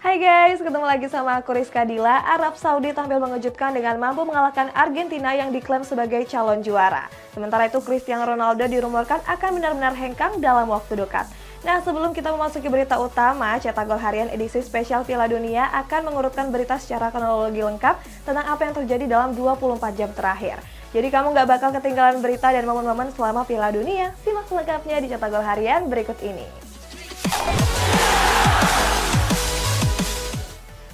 Hai guys, ketemu lagi sama aku Rizka Dila. Arab Saudi tampil mengejutkan dengan mampu mengalahkan Argentina yang diklaim sebagai calon juara. Sementara itu Cristiano Ronaldo dirumorkan akan benar-benar hengkang dalam waktu dekat. Nah, sebelum kita memasuki berita utama, Cetak Gol Harian edisi spesial Piala Dunia akan mengurutkan berita secara kronologi lengkap tentang apa yang terjadi dalam 24 jam terakhir. Jadi kamu nggak bakal ketinggalan berita dan momen-momen selama Piala Dunia. Simak selengkapnya di Cetak Gol Harian berikut ini.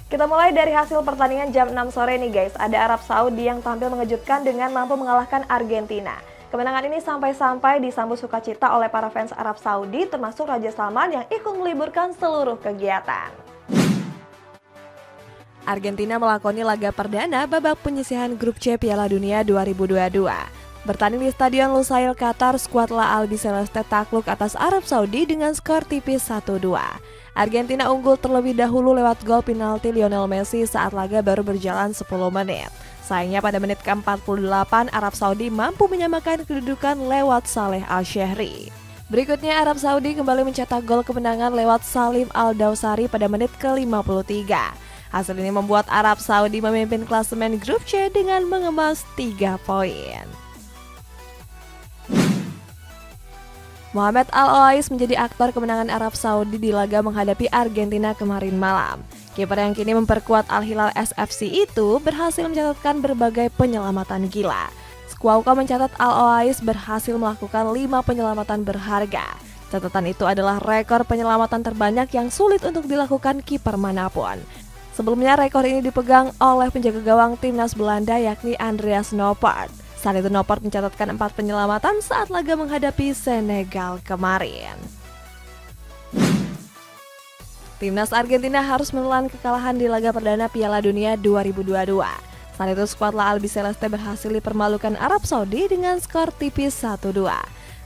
Kita mulai dari hasil pertandingan jam 6 sore nih guys. Ada Arab Saudi yang tampil mengejutkan dengan mampu mengalahkan Argentina. Kemenangan ini sampai-sampai disambut sukacita oleh para fans Arab Saudi termasuk Raja Salman yang ikut meliburkan seluruh kegiatan. Argentina melakoni laga perdana babak penyisihan grup C Piala Dunia 2022. Bertanding di Stadion Lusail Qatar, skuad La Albiceleste takluk atas Arab Saudi dengan skor tipis 1-2. Argentina unggul terlebih dahulu lewat gol penalti Lionel Messi saat laga baru berjalan 10 menit. Sayangnya pada menit ke-48 Arab Saudi mampu menyamakan kedudukan lewat Saleh Al-Shehri. Berikutnya Arab Saudi kembali mencetak gol kemenangan lewat Salim Al-Dawsari pada menit ke-53. Hasil ini membuat Arab Saudi memimpin klasemen grup C dengan mengemas 3 poin. Mohamed Al-Owais menjadi aktor kemenangan Arab Saudi di laga menghadapi Argentina kemarin malam. Kiper yang kini memperkuat Al-Hilal SFC itu berhasil mencatatkan berbagai penyelamatan gila. Squawka mencatat Al-Owais berhasil melakukan 5 penyelamatan berharga. Catatan itu adalah rekor penyelamatan terbanyak yang sulit untuk dilakukan kiper manapun. Sebelumnya rekor ini dipegang oleh penjaga gawang timnas Belanda yakni Andreas Noppert. Saat itu Noppert mencatatkan 4 penyelamatan saat laga menghadapi Senegal kemarin. Timnas Argentina harus menelan kekalahan di laga perdana Piala Dunia 2022. Saat itu skuad La Albiceleste berhasil dipermalukan Arab Saudi dengan skor tipis 1-2.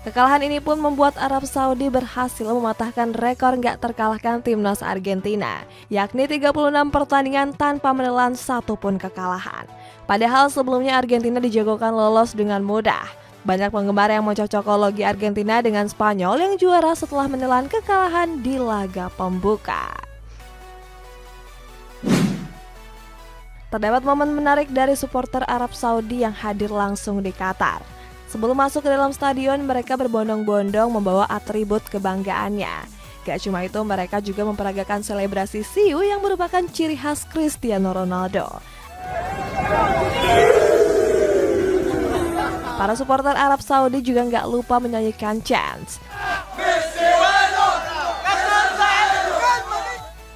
Kekalahan ini pun membuat Arab Saudi berhasil mematahkan rekor nggak terkalahkan timnas Argentina, yakni 36 pertandingan tanpa menelan satupun kekalahan. Padahal sebelumnya Argentina dijagokan lolos dengan mudah. Banyak penggemar yang mencocokologi Argentina dengan Spanyol yang juara setelah menelan kekalahan di laga pembuka. Terdapat momen menarik dari supporter Arab Saudi yang hadir langsung di Qatar. Sebelum masuk ke dalam stadion, mereka berbondong-bondong membawa atribut kebanggaannya. Gak cuma itu, mereka juga memperagakan selebrasi siu yang merupakan ciri khas Cristiano Ronaldo. Para supporter Arab Saudi juga nggak lupa menyanyikan chants.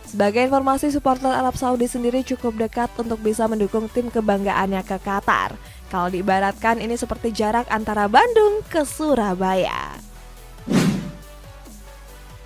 Sebagai informasi, supporter Arab Saudi sendiri cukup dekat untuk bisa mendukung tim kebanggaannya ke Qatar. Kalau diibaratkan ini seperti jarak antara Bandung ke Surabaya.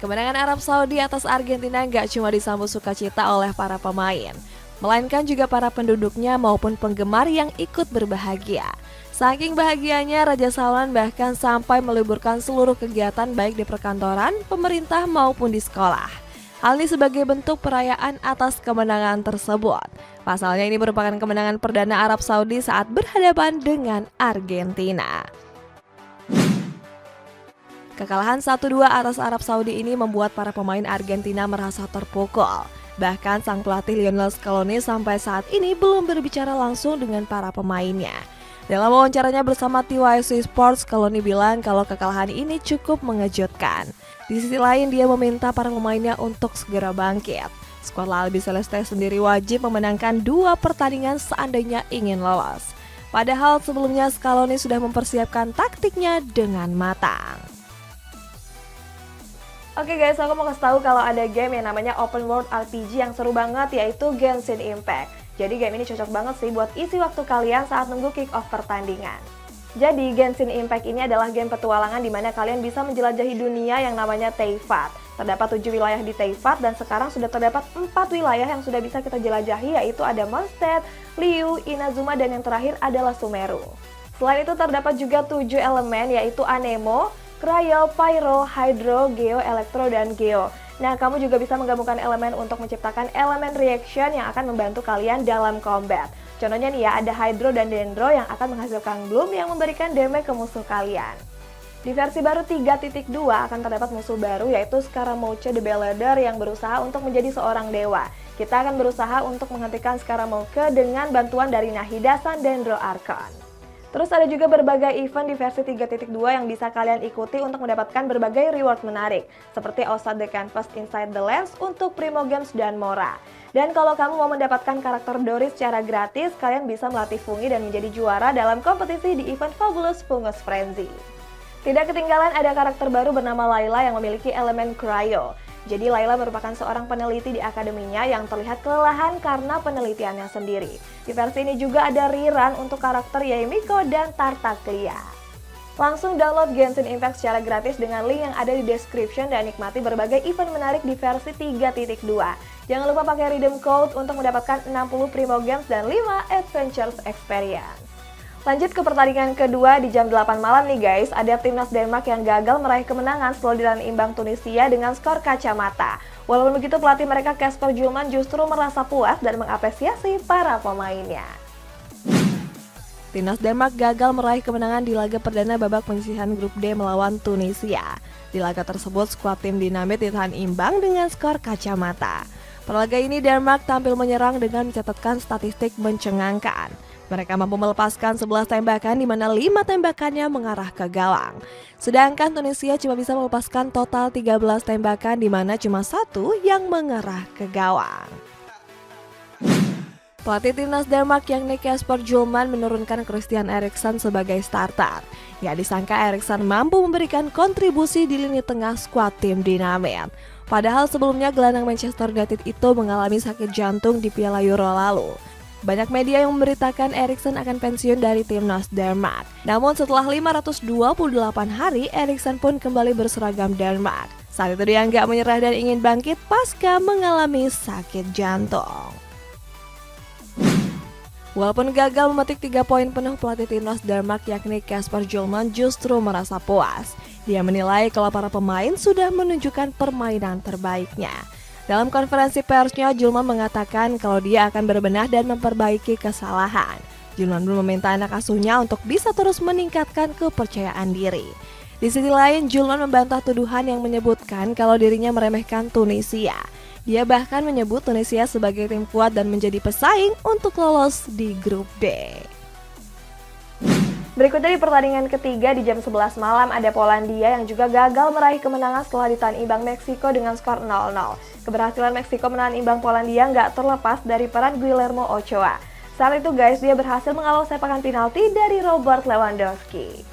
Kemenangan Arab Saudi atas Argentina nggak cuma disambut sukacita oleh para pemain, melainkan juga para penduduknya maupun penggemar yang ikut berbahagia. Saking bahagianya, Raja Salman bahkan sampai meliburkan seluruh kegiatan baik di perkantoran, pemerintah maupun di sekolah. Hal ini sebagai bentuk perayaan atas kemenangan tersebut. Pasalnya ini merupakan kemenangan perdana Arab Saudi saat berhadapan dengan Argentina. Kekalahan 1-2 atas Arab Saudi ini membuat para pemain Argentina merasa terpukul. Bahkan sang pelatih Lionel Scaloni sampai saat ini belum berbicara langsung dengan para pemainnya. Dalam wawancaranya bersama TYC Sports, Scaloni bilang kalau kekalahan ini cukup mengejutkan. Di sisi lain, dia meminta para pemainnya untuk segera bangkit. Skuad La Albiceleste sendiri wajib memenangkan 2 pertandingan seandainya ingin lolos. Padahal sebelumnya Scaloni sudah mempersiapkan taktiknya dengan matang. Oke guys, aku mau kasih tahu kalau ada game yang namanya Open World RPG yang seru banget, yaitu Genshin Impact. Jadi game ini cocok banget sih buat isi waktu kalian saat nunggu kick-off pertandingan. Jadi Genshin Impact ini adalah game petualangan di mana kalian bisa menjelajahi dunia yang namanya Teyvat. Terdapat 7 wilayah di Teyvat dan sekarang sudah terdapat 4 wilayah yang sudah bisa kita jelajahi, yaitu ada Mondstadt, Liyue, Inazuma, dan yang terakhir adalah Sumeru. Selain itu terdapat juga 7 elemen, yaitu Anemo, Cryo, Pyro, Hydro, Geo, Elektro, dan Geo. Nah, kamu juga bisa menggabungkan elemen untuk menciptakan elemen reaction yang akan membantu kalian dalam combat. Contohnya nih ya, ada Hydro dan Dendro yang akan menghasilkan Bloom yang memberikan damage ke musuh kalian. Di versi baru 3.2 akan terdapat musuh baru yaitu Scaramouche the Ballader yang berusaha untuk menjadi seorang dewa. Kita akan berusaha untuk menghentikan Scaramouche dengan bantuan dari Nahida Sandendro Archon. Terus ada juga berbagai event di versi 3.2 yang bisa kalian ikuti untuk mendapatkan berbagai reward menarik, seperti Outside the Canvas Inside the Lens untuk Primo Games dan Mora. Dan kalau kamu mau mendapatkan karakter Doris secara gratis, kalian bisa melatih Fungi dan menjadi juara dalam kompetisi di event Fabulous Fungus Frenzy. Tidak ketinggalan ada karakter baru bernama Layla yang memiliki elemen Cryo. Jadi Layla merupakan seorang peneliti di akademinya yang terlihat kelelahan karena penelitiannya sendiri. Di versi ini juga ada rerun untuk karakter Yaemiko dan Tartaglia. Langsung download Genshin Impact secara gratis dengan link yang ada di description dan nikmati berbagai event menarik di versi 3.2. Jangan lupa pakai redeem code untuk mendapatkan 60 Primo Games dan 5 Adventures Experience. Lanjut ke pertandingan kedua di jam 8 malam nih guys, ada timnas Denmark yang gagal meraih kemenangan setelah ditahan imbang Tunisia dengan skor kacamata. Walaupun begitu pelatih mereka Kasper Julman justru merasa puas dan mengapresiasi para pemainnya. Timnas Denmark gagal meraih kemenangan di laga perdana babak penyisihan grup D melawan Tunisia. Di laga tersebut skuad tim Dinamit ditahan imbang dengan skor kacamata. Pada laga ini Denmark tampil menyerang dengan mencatatkan statistik mencengangkan. Mereka mampu melepaskan 11 tembakan di mana 5 tembakannya mengarah ke gawang. Sedangkan Tunisia cuma bisa melepaskan total 13 tembakan di mana cuma 1 yang mengarah ke gawang. Pelatih timnas Denmark yakni Kasper Julman menurunkan Christian Eriksen sebagai starter. Gak disangka Eriksen mampu memberikan kontribusi di lini tengah skuad tim Dinamit. Padahal sebelumnya gelandang Manchester United itu mengalami sakit jantung di Piala Euro lalu. Banyak media yang memberitakan Eriksen akan pensiun dari timnas Denmark. Namun setelah 528 hari, Eriksen pun kembali berseragam Denmark. Saat itu dia nggak menyerah dan ingin bangkit pasca mengalami sakit jantung. Walaupun gagal memetik 3 poin penuh, pelatih timnas Denmark yakni Kasper Julman justru merasa puas. Dia menilai kalau para pemain sudah menunjukkan permainan terbaiknya. Dalam konferensi persnya, Julman mengatakan kalau dia akan berbenah dan memperbaiki kesalahan. Julman pun meminta anak asuhnya untuk bisa terus meningkatkan kepercayaan diri. Di sisi lain, Julman membantah tuduhan yang menyebutkan kalau dirinya meremehkan Tunisia. Dia bahkan menyebut Tunisia sebagai tim kuat dan menjadi pesaing untuk lolos di grup D. Berikutnya di pertandingan ketiga di jam 11 malam ada Polandia yang juga gagal meraih kemenangan setelah ditahan imbang Meksiko dengan skor 0-0. Keberhasilan Meksiko menahan imbang Polandia nggak terlepas dari peran Guillermo Ochoa. Saat itu guys, dia berhasil mengawal sepakan penalti dari Robert Lewandowski.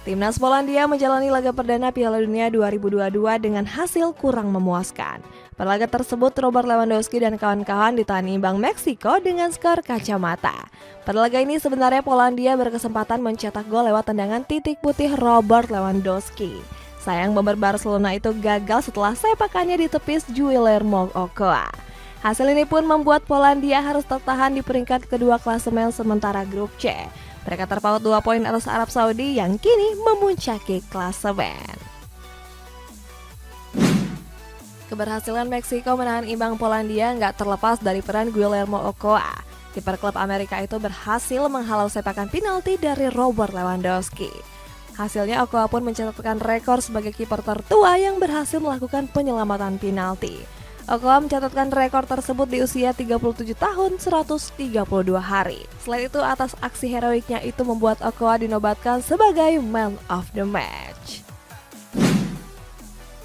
Timnas Polandia menjalani laga perdana Piala Dunia 2022 dengan hasil kurang memuaskan. Pada laga tersebut, Robert Lewandowski dan kawan-kawan ditahan imbang Meksiko dengan skor kacamata. Pada laga ini sebenarnya Polandia berkesempatan mencetak gol lewat tendangan titik putih Robert Lewandowski. Sayang bomber Barcelona itu gagal setelah sepakannya ditepis Guillermo Ochoa. Hasil ini pun membuat Polandia harus tertahan di peringkat kedua klasemen sementara grup C. Mereka terpaut 2 poin atas Arab Saudi yang kini memuncaki klasemen. Keberhasilan Meksiko menahan imbang Polandia nggak terlepas dari peran Guillermo Ochoa. Kiper klub Amerika itu berhasil menghalau sepakan penalti dari Robert Lewandowski. Hasilnya Ochoa pun mencatatkan rekor sebagai kiper tertua yang berhasil melakukan penyelamatan penalti. Ochoa mencatatkan rekor tersebut di usia 37 tahun 132 hari. Selain itu, atas aksi heroiknya itu membuat Ochoa dinobatkan sebagai Man of the Match.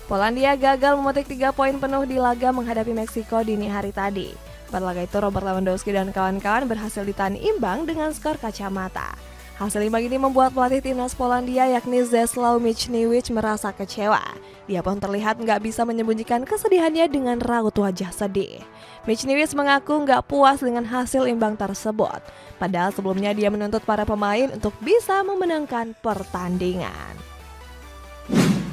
Polandia gagal memetik 3 poin penuh di laga menghadapi Meksiko dini hari tadi. Pada laga itu, Robert Lewandowski dan kawan-kawan berhasil ditahan imbang dengan skor kacamata. Hasil imbang ini membuat pelatih timnas Polandia yakni Czesław Michniewicz merasa kecewa. Dia pun terlihat nggak bisa menyembunyikan kesedihannya dengan raut wajah sedih. Michniewicz mengaku nggak puas dengan hasil imbang tersebut. Padahal sebelumnya dia menuntut para pemain untuk bisa memenangkan pertandingan.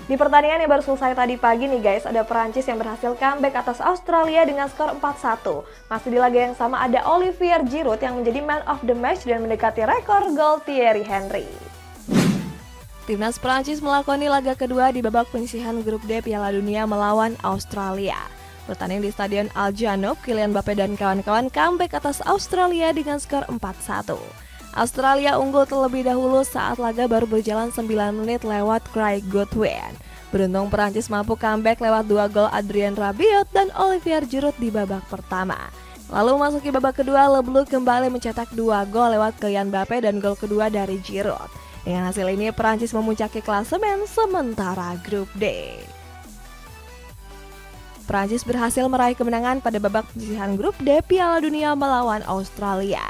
Di pertandingan yang baru selesai tadi pagi nih guys, ada Perancis yang berhasil comeback atas Australia dengan skor 4-1. Masih di laga yang sama ada Olivier Giroud yang menjadi Man of the Match dan mendekati rekor gol Thierry Henry. Timnas Perancis melakoni laga kedua di babak penyisihan grup D Piala Dunia melawan Australia. Bertanding di Stadion Al Janoub, Kylian Mbappe dan kawan-kawan comeback atas Australia dengan skor 4-1. Australia unggul terlebih dahulu saat laga baru berjalan 9 menit lewat Craig Goodwin. Beruntung Prancis mampu comeback lewat 2 gol Adrien Rabiot dan Olivier Giroud di babak pertama. Lalu masuki babak kedua, Le Bleu kembali mencetak 2 gol lewat Kylian Mbappe dan gol kedua dari Giroud. Dengan hasil ini, Prancis memuncaki klasemen sementara grup D. Prancis berhasil meraih kemenangan pada babak penyisihan grup D Piala Dunia melawan Australia.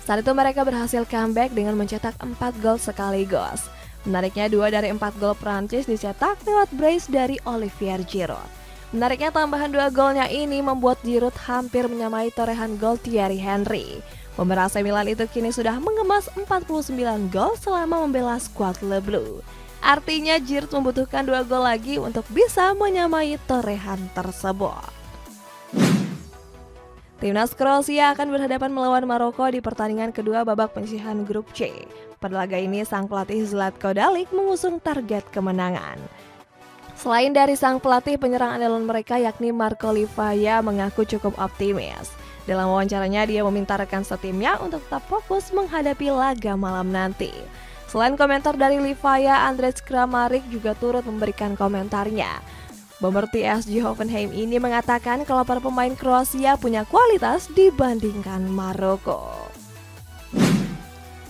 Saat itu mereka berhasil comeback dengan mencetak 4 gol sekaligus. Menariknya 2 dari 4 gol Prancis dicetak lewat brace dari Olivier Giroud. Menariknya tambahan 2 golnya ini membuat Giroud hampir menyamai torehan gol Thierry Henry. Pemeran AC Milan itu kini sudah mengemas 49 gol selama membela skuad Le Bleu. Artinya Giroud membutuhkan 2 gol lagi untuk bisa menyamai torehan tersebut. Timnas Kroasia akan berhadapan melawan Maroko di pertandingan kedua babak penyisihan grup C. Pada laga ini, sang pelatih Zlatko Dalic mengusung target kemenangan. Selain dari sang pelatih, penyerang andalan mereka yakni Marco Livaya mengaku cukup optimis. Dalam wawancaranya, dia meminta rekan setimnya untuk tetap fokus menghadapi laga malam nanti. Selain komentar dari Livaya, Andrej Kramaric juga turut memberikan komentarnya. Bomber TSG Hoffenheim ini mengatakan kalau para pemain Kroasia punya kualitas dibandingkan Maroko.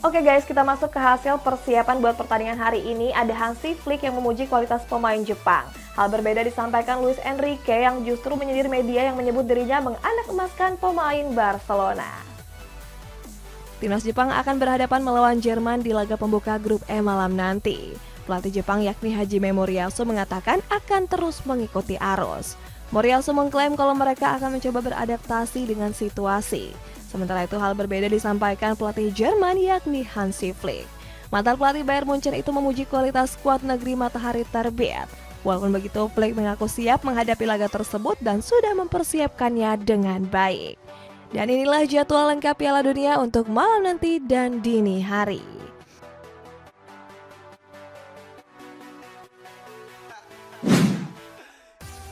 Oke guys, kita masuk ke hasil persiapan buat pertandingan hari ini. Ada Hansi Flick yang memuji kualitas pemain Jepang. Hal berbeda disampaikan Luis Enrique yang justru menyindir media yang menyebut dirinya menganak emaskan pemain Barcelona. Timnas Jepang akan berhadapan melawan Jerman di laga pembuka grup E malam nanti. Pelatih Jepang yakni Hajime Moriyasu mengatakan akan terus mengikuti arus. Moriyasu mengklaim kalau mereka akan mencoba beradaptasi dengan situasi. Sementara itu hal berbeda disampaikan pelatih Jerman yakni Hansi Flick. Mantan pelatih Bayern Munchen itu memuji kualitas skuad negeri matahari terbit. Walaupun begitu, Flick mengaku siap menghadapi laga tersebut dan sudah mempersiapkannya dengan baik. Dan inilah jadwal lengkap Piala Dunia untuk malam nanti dan dini hari.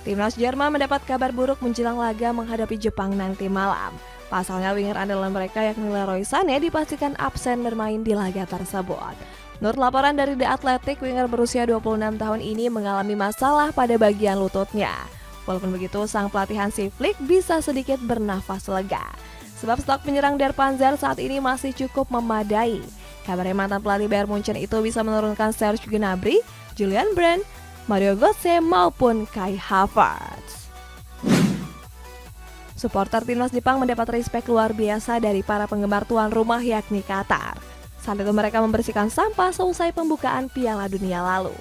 Timnas Jerman mendapat kabar buruk menjelang laga menghadapi Jepang nanti malam. Pasalnya winger andalan mereka yakni Leroy Sané dipastikan absen bermain di laga tersebut. Menurut laporan dari The Athletic, winger berusia 26 tahun ini mengalami masalah pada bagian lututnya. Walaupun begitu, sang pelatih Hansi Flick bisa sedikit bernafas lega. Sebab stok penyerang Der Panzer saat ini masih cukup memadai. Kabarnya mantan pelatih Bayern Munchen itu bisa menurunkan Serge Gnabry, Julian Brandt, Mario Götze maupun Kai Havertz. Supporter timnas Jepang mendapat respek luar biasa dari para penggemar tuan rumah yakni Qatar. Saat itu mereka membersihkan sampah seusai pembukaan Piala Dunia lalu.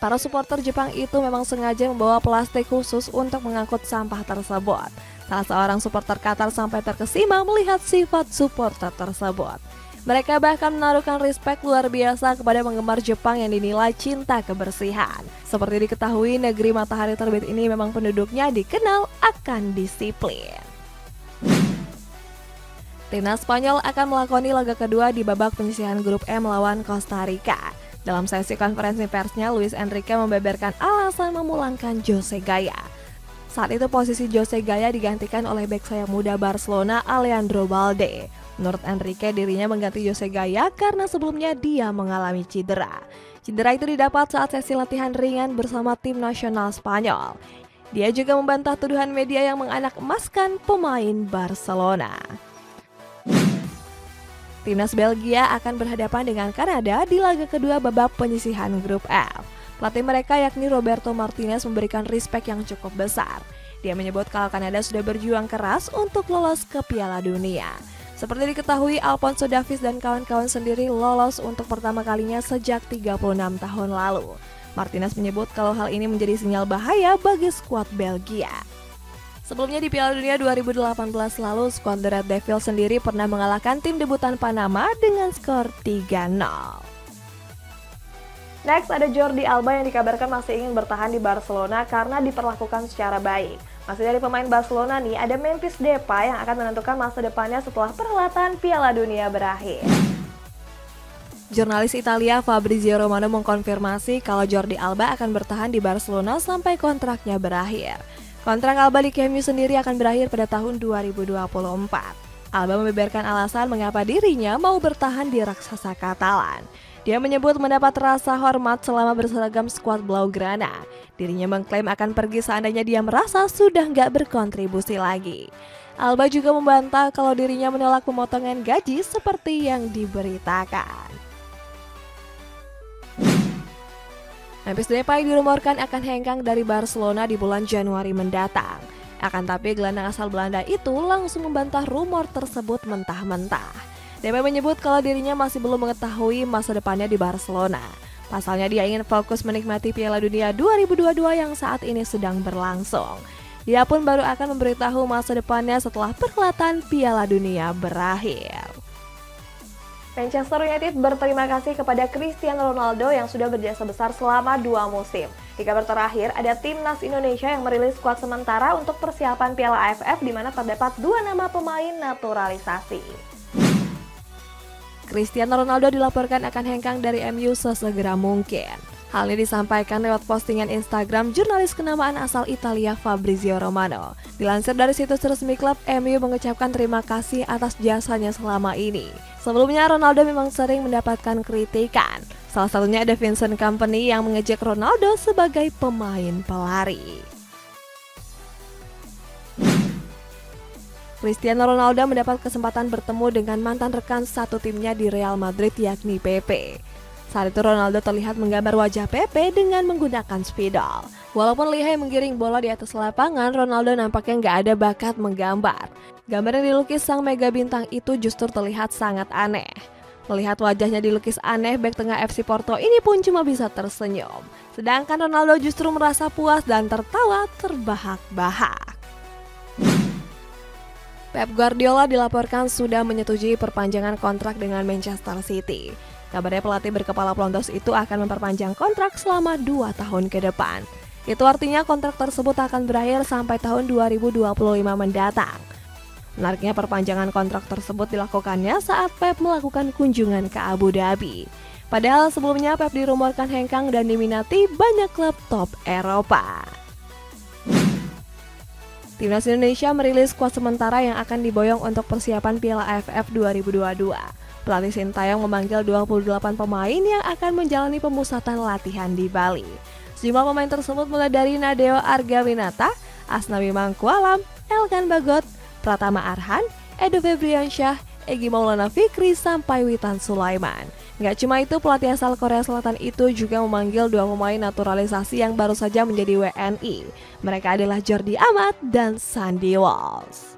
Para supporter Jepang itu memang sengaja membawa plastik khusus untuk mengangkut sampah tersebut. Salah seorang supporter Qatar sampai terkesima melihat sifat supporter tersebut. Mereka bahkan menaruhkan respek luar biasa kepada penggemar Jepang yang dinilai cinta kebersihan. Seperti diketahui, negeri matahari terbit ini memang penduduknya dikenal akan disiplin. Timnas Spanyol akan melakoni laga kedua di babak penyisihan grup E melawan Costa Rica. Dalam sesi konferensi persnya, Luis Enrique membeberkan alasan memulangkan Jose Gaya. Saat itu posisi Jose Gaya digantikan oleh bek sayap muda Barcelona Alejandro Balde. Menurut Enrique, dirinya mengganti Jose Gaya karena sebelumnya dia mengalami cedera. Cedera itu didapat saat sesi latihan ringan bersama tim nasional Spanyol. Dia juga membantah tuduhan media yang menganak emaskan pemain Barcelona. Timnas Belgia akan berhadapan dengan Kanada di laga kedua babak penyisihan grup F. Pelatih mereka yakni Roberto Martinez memberikan respek yang cukup besar. Dia menyebut kalau Kanada sudah berjuang keras untuk lolos ke Piala Dunia. Seperti diketahui, Alphonso Davies dan kawan-kawan sendiri lolos untuk pertama kalinya sejak 36 tahun lalu. Martinez menyebut kalau hal ini menjadi sinyal bahaya bagi skuad Belgia. Sebelumnya di Piala Dunia 2018 lalu, skuad The Red Devils sendiri pernah mengalahkan tim debutan Panama dengan skor 3-0. Next, ada Jordi Alba yang dikabarkan masih ingin bertahan di Barcelona karena diperlakukan secara baik. Masih dari pemain Barcelona nih, ada Memphis Depay yang akan menentukan masa depannya setelah perhelatan Piala Dunia berakhir. Jurnalis Italia Fabrizio Romano mengkonfirmasi kalau Jordi Alba akan bertahan di Barcelona sampai kontraknya berakhir. Kontrak Alba di Camp Nou sendiri akan berakhir pada tahun 2024. Alba membeberkan alasan mengapa dirinya mau bertahan di raksasa Katalan. Dia menyebut mendapat rasa hormat selama berseragam skuad Blaugrana. Dirinya mengklaim akan pergi seandainya dia merasa sudah nggak berkontribusi lagi. Alba juga membantah kalau dirinya menolak pemotongan gaji seperti yang diberitakan. Memphis Depay dirumorkan akan hengkang dari Barcelona di bulan Januari mendatang. Akan tapi gelandang asal Belanda itu langsung membantah rumor tersebut mentah-mentah. Depay menyebut kalau dirinya masih belum mengetahui masa depannya di Barcelona. Pasalnya dia ingin fokus menikmati Piala Dunia 2022 yang saat ini sedang berlangsung. Dia pun baru akan memberitahu masa depannya setelah perhelatan Piala Dunia berakhir. Manchester United berterima kasih kepada Cristiano Ronaldo yang sudah berjasa besar selama 2 musim. Di kabar terakhir, ada timnas Indonesia yang merilis skuad sementara untuk persiapan Piala AFF di mana terdapat 2 nama pemain naturalisasi. Cristiano Ronaldo dilaporkan akan hengkang dari MU sesegera mungkin. Hal ini disampaikan lewat postingan Instagram jurnalis kenamaan asal Italia Fabrizio Romano. Dilansir dari situs resmi klub, MU mengucapkan terima kasih atas jasanya selama ini. Sebelumnya Ronaldo memang sering mendapatkan kritikan. Salah satunya ada Vincent Kompany yang mengejek Ronaldo sebagai pemain pelari. Cristiano Ronaldo mendapat kesempatan bertemu dengan mantan rekan satu timnya di Real Madrid yakni Pepe. Saat itu Ronaldo terlihat menggambar wajah Pepe dengan menggunakan spidol. Walaupun lihai menggiring bola di atas lapangan, Ronaldo nampaknya nggak ada bakat menggambar. Gambar yang dilukis sang mega bintang itu justru terlihat sangat aneh. Melihat wajahnya dilukis aneh, bek tengah FC Porto ini pun cuma bisa tersenyum. Sedangkan Ronaldo justru merasa puas dan tertawa terbahak-bahak. Pep Guardiola dilaporkan sudah menyetujui perpanjangan kontrak dengan Manchester City. Kabarnya pelatih berkepala pelontos itu akan memperpanjang kontrak selama 2 tahun ke depan. Itu artinya kontrak tersebut akan berakhir sampai tahun 2025 mendatang. Menariknya perpanjangan kontrak tersebut dilakukannya saat Pep melakukan kunjungan ke Abu Dhabi. Padahal sebelumnya Pep dirumorkan hengkang dan diminati banyak klub top Eropa. Timnas Indonesia merilis skuad sementara yang akan diboyong untuk persiapan Piala AFF 2022. Pelatih Sintayong memanggil 28 pemain yang akan menjalani pemusatan latihan di Bali. Sejumlah pemain tersebut mulai dari Nadeo Argawinata, Asnawi Mangkualam, Elkan Bagot, Pratama Arhan, Edo Febriansyah, Egy Maulana Fikri, sampai Witan Sulaiman. Nggak cuma itu, pelatih asal Korea Selatan itu juga memanggil 2 pemain naturalisasi yang baru saja menjadi WNI. Mereka adalah Jordi Amat dan Sandy Walsh.